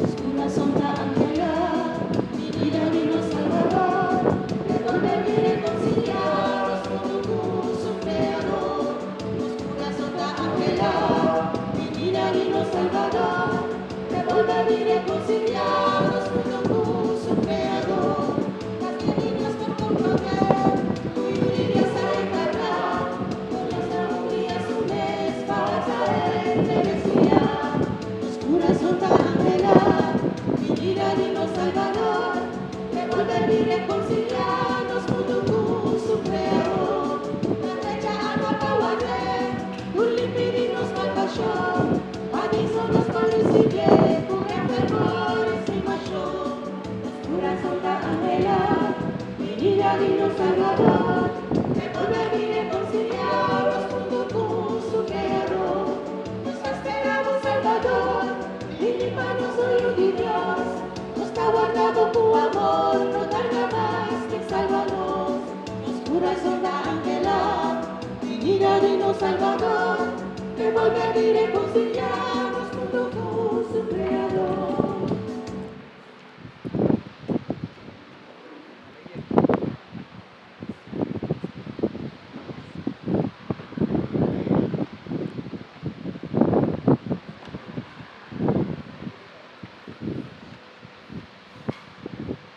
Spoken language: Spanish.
Oscura sombra angelical, divina Dios Salvador, perdona y reconciliados con tu creador. Oscura sombra angelical, divina Dios Salvador, perdona y reconciliados con tu creador. Las divinas por comprometer, tu irías a encarnar, con nuestra humilla su mes para traer felicidad. Oscura sombra angelical, divina Dios Salvador, devolver y reconciliarnos junto con su creador. La fecha agua caguate, un limpidinos malvachón, adizonos con recibe, con enfermores y macho. Oscura sombra angelical, divina Dios Salvador, devolver y reconciliarnos junto con su creador. Nos esperamos Salvador, y manos soy de Dios, nos está guardado tu amor, no tarda más que sálvanos. Oscura sombra angelical, divina Dios Salvador, devolver y reconciliar.